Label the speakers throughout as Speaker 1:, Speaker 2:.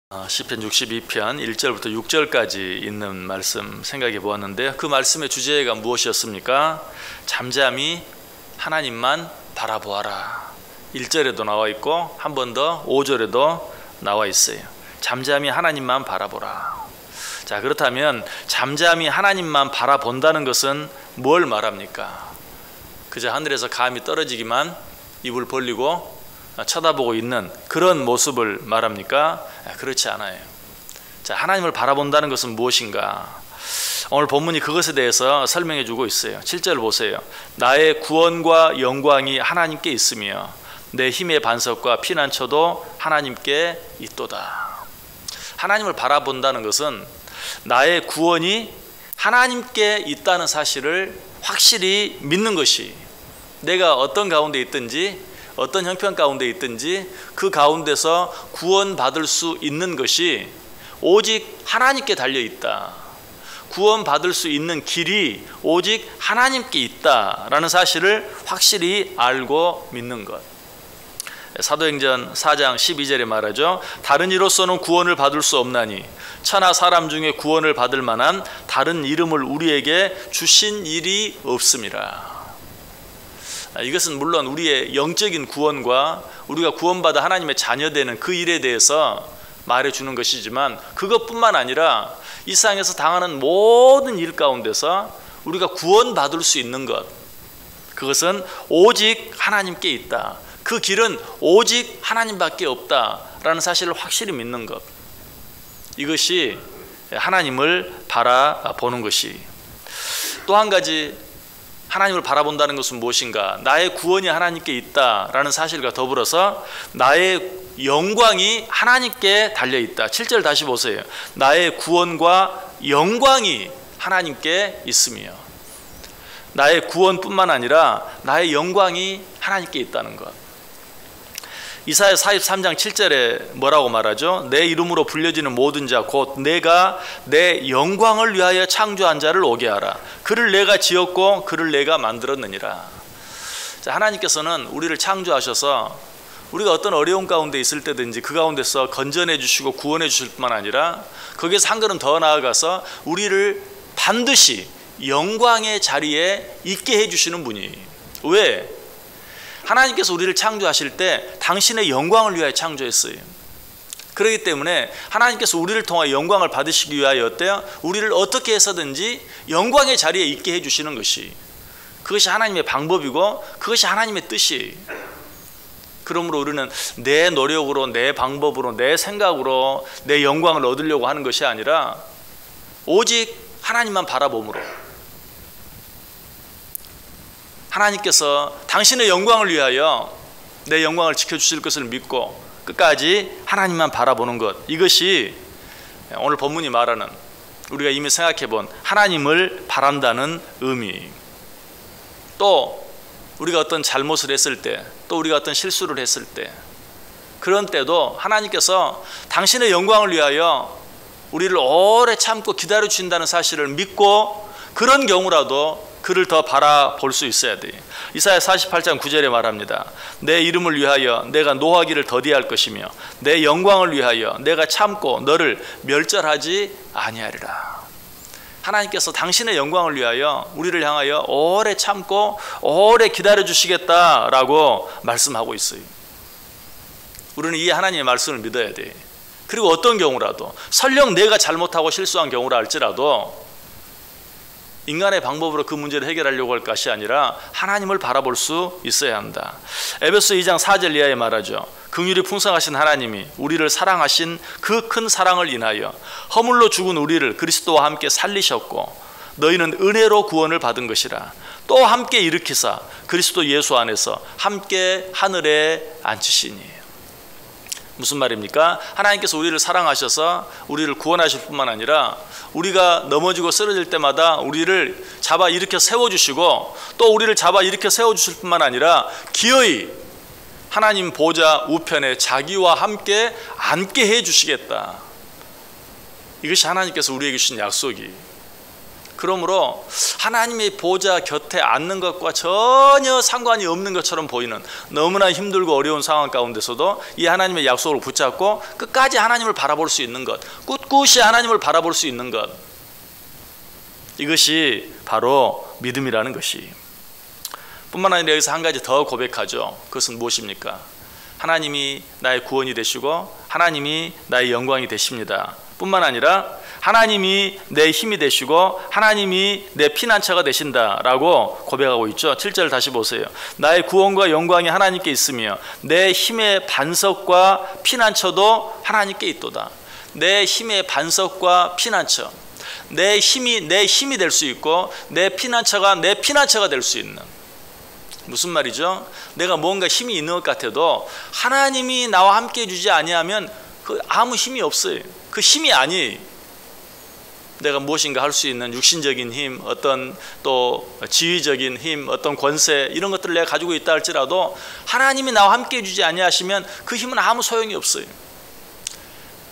Speaker 1: 시편 62편 1절부터 6절까지 있는 말씀 생각해 보았는데요. 그 말씀의 주제가 무엇이었습니까? 잠잠히 하나님만 바라보아라. 1절에도 나와 있고 한 번 더 5절에도 나와 있어요. 잠잠히 하나님만 바라보라. 자, 그렇다면 잠잠히 하나님만 바라본다는 것은 뭘 말합니까? 그저 하늘에서 감이 떨어지기만 입을 벌리고 쳐다보고 있는 그런 모습을 말합니까? 그렇지 않아요. 자, 하나님을 바라본다는 것은 무엇인가? 오늘 본문이 그것에 대해서 설명해 주고 있어요. 7절 보세요. 나의 구원과 영광이 하나님께 있으며 내 힘의 반석과 피난처도 하나님께 있도다. 하나님을 바라본다는 것은 나의 구원이 하나님께 있다는 사실을 확실히 믿는 것이, 내가 어떤 가운데 있든지 어떤 형편 가운데 있든지 그 가운데서 구원받을 수 있는 것이 오직 하나님께 달려있다. 구원받을 수 있는 길이 오직 하나님께 있다라는 사실을 확실히 알고 믿는 것. 사도행전 4장 12절에 말하죠. 다른 이로서는 구원을 받을 수 없나니 천하 사람 중에 구원을 받을 만한 다른 이름을 우리에게 주신 일이 없음이라. 이것은 물론 우리의 영적인 구원과 우리가 구원받아 하나님의 자녀되는 그 일에 대해서 말해주는 것이지만, 그것뿐만 아니라 이 세상에서 당하는 모든 일 가운데서 우리가 구원받을 수 있는 것, 그것은 오직 하나님께 있다. 그 길은 오직 하나님밖에 없다라는 사실을 확실히 믿는 것, 이것이 하나님을 바라보는 것이. 또 한 가지 하나님을 바라본다는 것은 무엇인가? 나의 구원이 하나님께 있다라는 사실과 더불어서 나의 영광이 하나님께 달려있다. 7절 다시 보세요. 나의 구원과 영광이 하나님께 있으며, 나의 구원뿐만 아니라 나의 영광이 하나님께 있다는 것. 이사야 43장 7절에 뭐라고 말하죠? 내 이름으로 불려지는 모든 자 곧 내가 내 영광을 위하여 창조한 자를 오게 하라. 그를 내가 지었고 그를 내가 만들었느니라. 자, 하나님께서는 우리를 창조하셔서 우리가 어떤 어려운 가운데 있을 때든지 그 가운데서 건져내 주시고 구원해 주실 뿐만 아니라 거기에서 한 걸음 더 나아가서 우리를 반드시 영광의 자리에 있게 해 주시는 분이. 왜? 하나님께서 우리를 창조하실 때 당신의 영광을 위하여 창조했어요. 그렇기 때문에 하나님께서 우리를 통하여 영광을 받으시기 위하여 어때요? 우리를 어떻게 해서든지 영광의 자리에 있게 해주시는 것이, 그것이 하나님의 방법이고 그것이 하나님의 뜻이에요. 그러므로 우리는 내 노력으로, 내 방법으로, 내 생각으로 내 영광을 얻으려고 하는 것이 아니라 오직 하나님만 바라봄으로, 하나님께서 당신의 영광을 위하여 내 영광을 지켜주실 것을 믿고 끝까지 하나님만 바라보는 것, 이것이 오늘 본문이 말하는, 우리가 이미 생각해 본 하나님을 바란다는 의미. 또 우리가 어떤 잘못을 했을 때, 또 우리가 어떤 실수를 했을 때, 그런 때도 하나님께서 당신의 영광을 위하여 우리를 오래 참고 기다려 주신다는 사실을 믿고 그런 경우라도 그를 더 바라볼 수 있어야 돼요. 이사야 48장 9절에 말합니다. 내 이름을 위하여 내가 노하기를 더디할 것이며 내 영광을 위하여 내가 참고 너를 멸절하지 아니하리라. 하나님께서 당신의 영광을 위하여 우리를 향하여 오래 참고 오래 기다려 주시겠다라고 말씀하고 있어요. 우리는 이 하나님의 말씀을 믿어야 돼. 그리고 어떤 경우라도, 설령 내가 잘못하고 실수한 경우라 할지라도 인간의 방법으로 그 문제를 해결하려고 할 것이 아니라 하나님을 바라볼 수 있어야 한다. 에베소 2장 4절 이하에 말하죠. 긍휼이 풍성하신 하나님이 우리를 사랑하신 그 큰 사랑을 인하여 허물로 죽은 우리를 그리스도와 함께 살리셨고 너희는 은혜로 구원을 받은 것이라. 또 함께 일으키사 그리스도 예수 안에서 함께 하늘에 앉히시니. 무슨 말입니까? 하나님께서 우리를 사랑하셔서 우리를 구원하실 뿐만 아니라 우리가 넘어지고 쓰러질 때마다 우리를 잡아 일으켜 세워주시고, 또 우리를 잡아 일으켜 세워주실 뿐만 아니라 기어이 하나님 보좌 우편에 자기와 함께 앉게 해주시겠다. 이것이 하나님께서 우리에게 주신 약속이. 그러므로 하나님의 보좌 곁에 앉는 것과 전혀 상관이 없는 것처럼 보이는 너무나 힘들고 어려운 상황 가운데서도 이 하나님의 약속을 붙잡고 끝까지 하나님을 바라볼 수 있는 것, 꿋꿋이 하나님을 바라볼 수 있는 것, 이것이 바로 믿음이라는 것이. 뿐만 아니라 여기서 한 가지 더 고백하죠. 그것은 무엇입니까? 하나님이 나의 구원이 되시고 하나님이 나의 영광이 되십니다. 뿐만 아니라 하나님이 내 힘이 되시고 하나님이 내 피난처가 되신다라고 고백하고 있죠. 7절 다시 보세요. 나의 구원과 영광이 하나님께 있으며 내 힘의 반석과 피난처도 하나님께 있도다. 내 힘의 반석과 피난처, 내 힘이 될 수 있고 내 피난처가 될 수 있는. 무슨 말이죠? 내가 뭔가 힘이 있는 것 같아도 하나님이 나와 함께 해주지 아니하면 그 아무 힘이 없어요. 그 힘이 아니에요. 내가 무엇인가 할 수 있는 육신적인 힘, 어떤 또 지휘적인 힘, 어떤 권세, 이런 것들을 내가 가지고 있다 할지라도 하나님이 나와 함께 해주지 아니하시면 그 힘은 아무 소용이 없어요.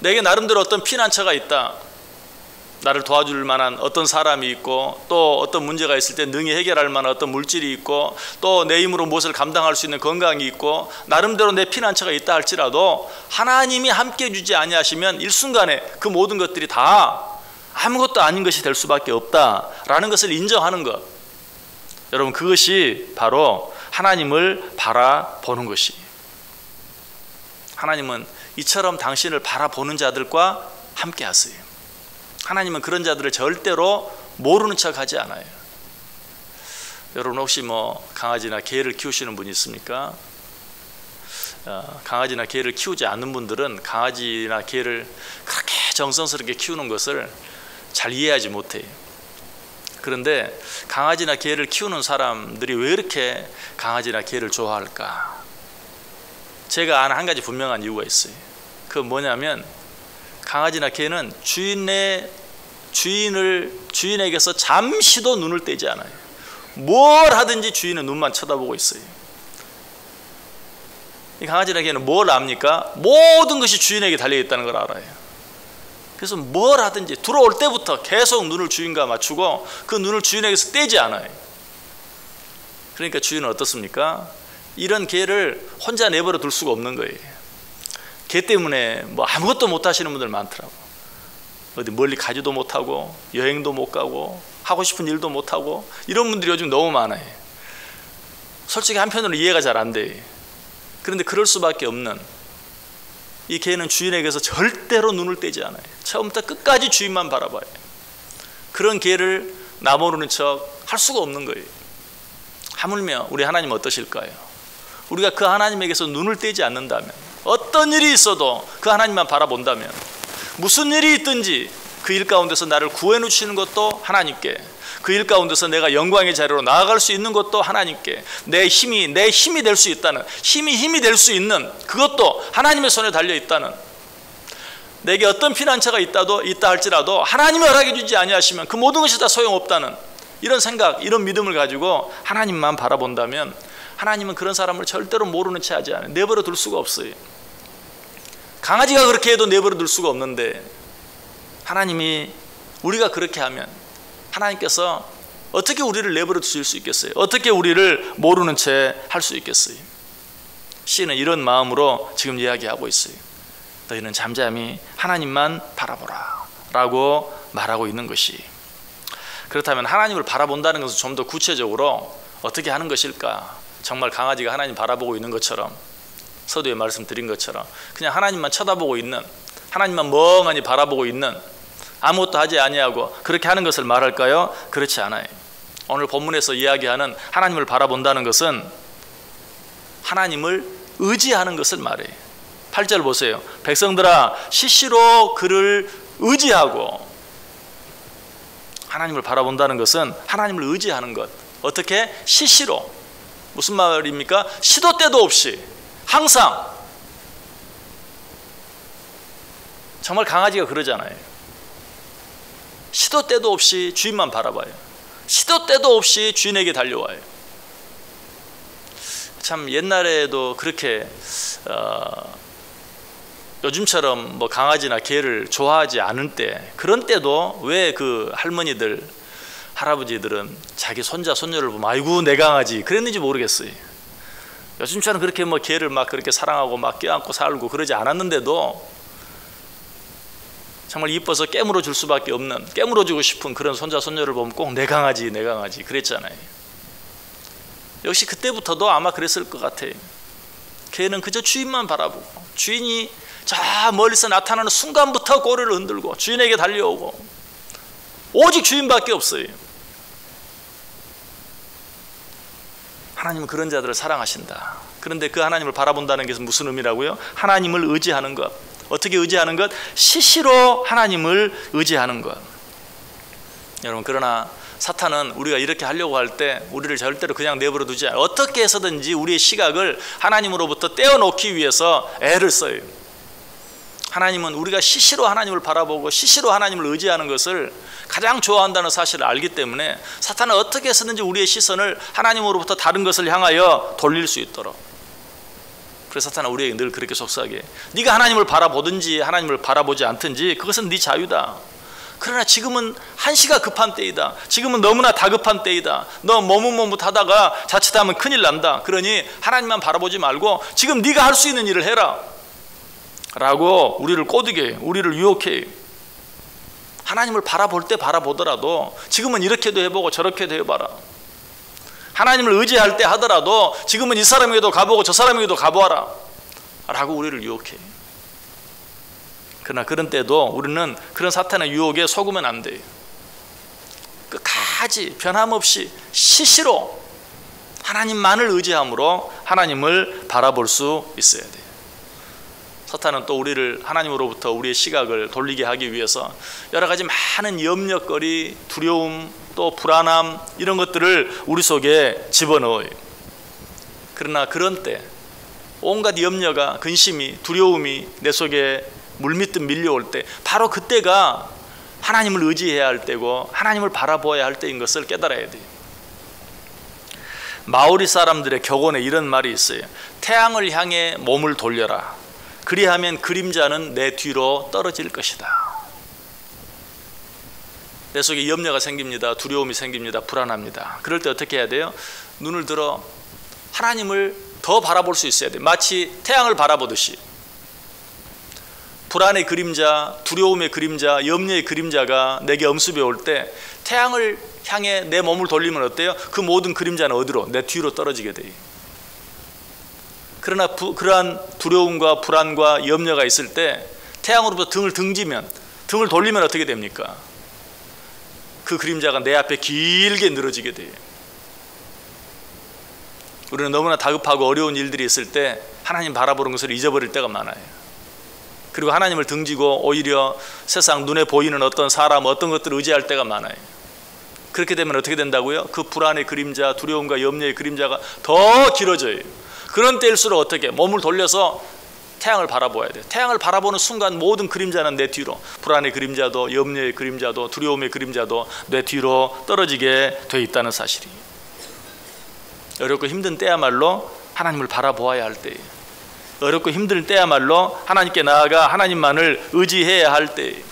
Speaker 1: 내게 나름대로 어떤 피난처가 있다, 나를 도와줄 만한 어떤 사람이 있고, 또 어떤 문제가 있을 때 능히 해결할 만한 어떤 물질이 있고, 또 내 힘으로 무엇을 감당할 수 있는 건강이 있고, 나름대로 내 피난처가 있다 할지라도 하나님이 함께 해주지 아니하시면 일순간에 그 모든 것들이 다 아무것도 아닌 것이 될 수밖에 없다라는 것을 인정하는 것. 여러분, 그것이 바로 하나님을 바라보는 것이. 하나님은 이처럼 당신을 바라보는 자들과 함께 하세요. 하나님은 그런 자들을 절대로 모르는 척 하지 않아요. 여러분, 혹시 강아지나 개를 키우시는 분이 있습니까? 강아지나 개를 키우지 않는 분들은 강아지나 개를 그렇게 정성스럽게 키우는 것을 잘 이해하지 못해요. 그런데 강아지나 개를 키우는 사람들이 왜 이렇게 강아지나 개를 좋아할까? 제가 아는 한 가지 분명한 이유가 있어요. 그건 뭐냐면, 강아지나 개는 주인에게서 잠시도 눈을 떼지 않아요. 뭘 하든지 주인은 눈만 쳐다보고 있어요. 이 강아지나 개는 뭘 압니까? 모든 것이 주인에게 달려있다는 걸 알아요. 그래서 뭘 하든지 들어올 때부터 계속 눈을 주인과 맞추고 그 눈을 주인에게서 떼지 않아요. 그러니까 주인은 어떻습니까? 이런 개를 혼자 내버려 둘 수가 없는 거예요. 개 때문에 아무것도 못 하시는 분들 많더라고. 어디 멀리 가지도 못하고 여행도 못 가고 하고 싶은 일도 못 하고 이런 분들이 요즘 너무 많아요. 솔직히 한편으로 이해가 잘 안 돼요. 그런데 그럴 수밖에 없는, 이 개는 주인에게서 절대로 눈을 떼지 않아요. 처음부터 끝까지 주인만 바라봐요. 그런 개를 나 모르는 척 할 수가 없는 거예요. 하물며 우리 하나님은 어떠실까요? 우리가 그 하나님에게서 눈을 떼지 않는다면, 어떤 일이 있어도 그 하나님만 바라본다면, 무슨 일이 있든지 그 일 가운데서 나를 구해 주시는 것도 하나님께, 그 일 가운데서 내가 영광의 자리로 나아갈 수 있는 것도 하나님께, 내 힘이 될 수 있다는, 힘이 될 수 있는 그것도 하나님의 손에 달려 있다는, 내게 어떤 피난처가 있다 할지라도 하나님이 허락해 주지 아니하시면 그 모든 것이 다 소용없다는 이런 생각, 이런 믿음을 가지고 하나님만 바라본다면, 하나님은 그런 사람을 절대로 모르는 채 하지 않아요. 내버려 둘 수가 없어요. 강아지가 그렇게 해도 내버려 둘 수가 없는데, 하나님이, 우리가 그렇게 하면 하나님께서 어떻게 우리를 내버려 두실 수 있겠어요? 어떻게 우리를 모르는 채 할 수 있겠어요? 시는 이런 마음으로 지금 이야기하고 있어요. 너희는 잠잠히 하나님만 바라보라 라고 말하고 있는 것이. 그렇다면 하나님을 바라본다는 것은 좀 더 구체적으로 어떻게 하는 것일까? 정말 강아지가 하나님 바라보고 있는 것처럼, 서두에 말씀드린 것처럼 그냥 하나님만 쳐다보고 있는, 하나님만 멍하니 바라보고 있는, 아무것도 하지 아니하고 그렇게 하는 것을 말할까요? 그렇지 않아요. 오늘 본문에서 이야기하는 하나님을 바라본다는 것은 하나님을 의지하는 것을 말해요. 8절 보세요. 백성들아, 시시로 그를 의지하고. 하나님을 바라본다는 것은 하나님을 의지하는 것. 어떻게? 시시로. 무슨 말입니까? 시도 때도 없이 항상. 정말 강아지가 그러잖아요. 시도 때도 없이 주인만 바라봐요. 시도 때도 없이 주인에게 달려와요. 참 옛날에도 그렇게 요즘처럼 강아지나 개를 좋아하지 않은 때, 그런 때도 왜 그 할머니들 할아버지들은 자기 손자 손녀를 보면 아이고 내 강아지 그랬는지 모르겠어요. 요즘처럼 그렇게 뭐 개를 막 그렇게 사랑하고 막 껴안고 살고 그러지 않았는데도 정말 이뻐서 깨물어 줄 수밖에 없는, 깨물어 주고 싶은 그런 손자 손녀를 보면 꼭 내 강아지 내 강아지 그랬잖아요. 역시 그때부터도 아마 그랬을 것 같아요. 개는 그저 주인만 바라보고, 주인이 저 멀리서 나타나는 순간부터 꼬리를 흔들고 주인에게 달려오고, 오직 주인밖에 없어요. 하나님은 그런 자들을 사랑하신다. 그런데 그 하나님을 바라본다는 것은 무슨 의미라고요? 하나님을 의지하는 것. 어떻게 의지하는 것? 시시로 하나님을 의지하는 것. 여러분, 그러나 사탄은 우리가 이렇게 하려고 할 때 우리를 절대로 그냥 내버려 두지 않아요. 어떻게 해서든지 우리의 시각을 하나님으로부터 떼어놓기 위해서 애를 써요. 하나님은 우리가 시시로 하나님을 바라보고 시시로 하나님을 의지하는 것을 가장 좋아한다는 사실을 알기 때문에 사탄은 어떻게 해서든지 우리의 시선을 하나님으로부터 다른 것을 향하여 돌릴 수 있도록, 그래서 사탄은 우리에게 늘 그렇게 속삭여. 네가 하나님을 바라보든지 하나님을 바라보지 않든지 그것은 네 자유다. 그러나 지금은 한시가 급한 때이다. 지금은 너무나 다급한 때이다. 너 머뭇머뭇하다가 자칫하면 큰일 난다. 그러니 하나님만 바라보지 말고 지금 네가 할 수 있는 일을 해라 라고 우리를 꼬드게, 우리를 유혹해. 하나님을 바라볼 때 바라보더라도 지금은 이렇게도 해보고 저렇게도 해봐라. 하나님을 의지할 때 하더라도 지금은 이 사람에게도 가보고 저 사람에게도 가보아라 라고 우리를 유혹해. 그러나 그런 때도 우리는 그런 사탄의 유혹에 속으면 안 돼요. 끝까지 변함없이 시시로 하나님만을 의지함으로 하나님을 바라볼 수 있어야 돼요. 사탄은 또 우리를 하나님으로부터 우리의 시각을 돌리게 하기 위해서 여러 가지 많은 염려거리, 두려움, 또 불안함, 이런 것들을 우리 속에 집어넣어요. 그러나 그런 때 온갖 염려가, 근심이, 두려움이 내 속에 물밀듯 밀려올 때, 바로 그때가 하나님을 의지해야 할 때고 하나님을 바라보아야 할 때인 것을 깨달아야 돼요. 마오리 사람들의 격언에 이런 말이 있어요. 태양을 향해 몸을 돌려라. 그리하면 그림자는 내 뒤로 떨어질 것이다. 내 속에 염려가 생깁니다. 두려움이 생깁니다. 불안합니다. 그럴 때 어떻게 해야 돼요? 눈을 들어 하나님을 더 바라볼 수 있어야 돼요. 마치 태양을 바라보듯이. 불안의 그림자, 두려움의 그림자, 염려의 그림자가 내게 엄습해 올 때 태양을 향해 내 몸을 돌리면 어때요? 그 모든 그림자는 어디로? 내 뒤로 떨어지게 돼요. 그러나 그러한 두려움과 불안과 염려가 있을 때 태양으로부터 등을 돌리면 어떻게 됩니까? 그 그림자가 내 앞에 길게 늘어지게 돼요. 우리는 너무나 다급하고 어려운 일들이 있을 때 하나님 바라보는 것을 잊어버릴 때가 많아요. 그리고 하나님을 등지고 오히려 세상 눈에 보이는 어떤 사람, 어떤 것들을 의지할 때가 많아요. 그렇게 되면 어떻게 된다고요? 그 불안의 그림자, 두려움과 염려의 그림자가 더 길어져요. 그런 때일수록 어떻게? 몸을 돌려서 태양을 바라보아야 돼요. 태양을 바라보는 순간 모든 그림자는 내 뒤로, 불안의 그림자도, 염려의 그림자도, 두려움의 그림자도 내 뒤로 떨어지게 돼 있다는 사실이. 어렵고 힘든 때야말로 하나님을 바라보아야 할 때예요. 어렵고 힘들 때야말로 하나님께 나아가 하나님만을 의지해야 할 때예요.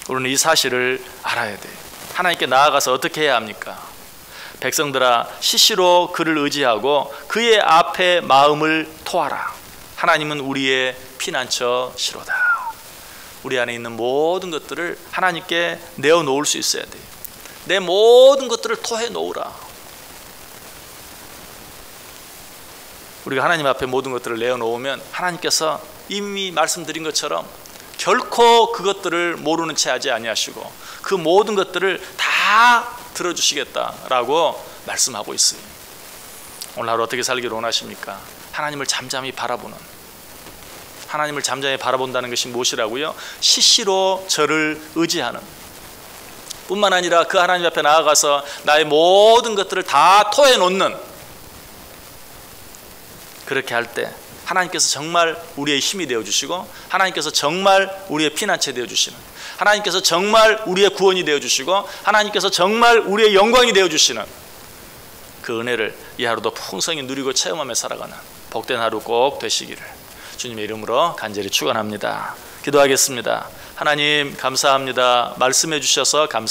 Speaker 1: 우리는 이 사실을 알아야 돼요. 하나님께 나아가서 어떻게 해야 합니까? 백성들아, 시시로 그를 의지하고 그의 앞에 마음을 토하라. 하나님은 우리의 피난처시로다. 우리 안에 있는 모든 것들을 하나님께 내어놓을 수 있어야 돼요. 내 모든 것들을 토해 놓으라. 우리가 하나님 앞에 모든 것들을 내어놓으면 하나님께서 이미 말씀드린 것처럼 결코 그것들을 모르는 채 하지 아니하시고 그 모든 것들을 다 들어주시겠다라고 말씀하고 있어요. 오늘 하루 어떻게 살기를 원하십니까? 하나님을 잠잠히 바라보는, 하나님을 잠잠히 바라본다는 것이 무엇이라고요? 시시로 저를 의지하는 뿐만 아니라 그 하나님 앞에 나아가서 나의 모든 것들을 다 토해놓는, 그렇게 할 때 하나님께서 정말 우리의 힘이 되어주시고 하나님께서 정말 우리의 피난처 되어주시는, 하나님께서 정말 우리의 구원이 되어주시고 하나님께서 정말 우리의 영광이 되어주시는 그 은혜를 이 하루도 풍성히 누리고 체험하며 살아가는 복된 하루 꼭 되시기를 주님의 이름으로 간절히 축원합니다. 기도하겠습니다. 하나님 감사합니다. 말씀해 주셔서 감사합니다.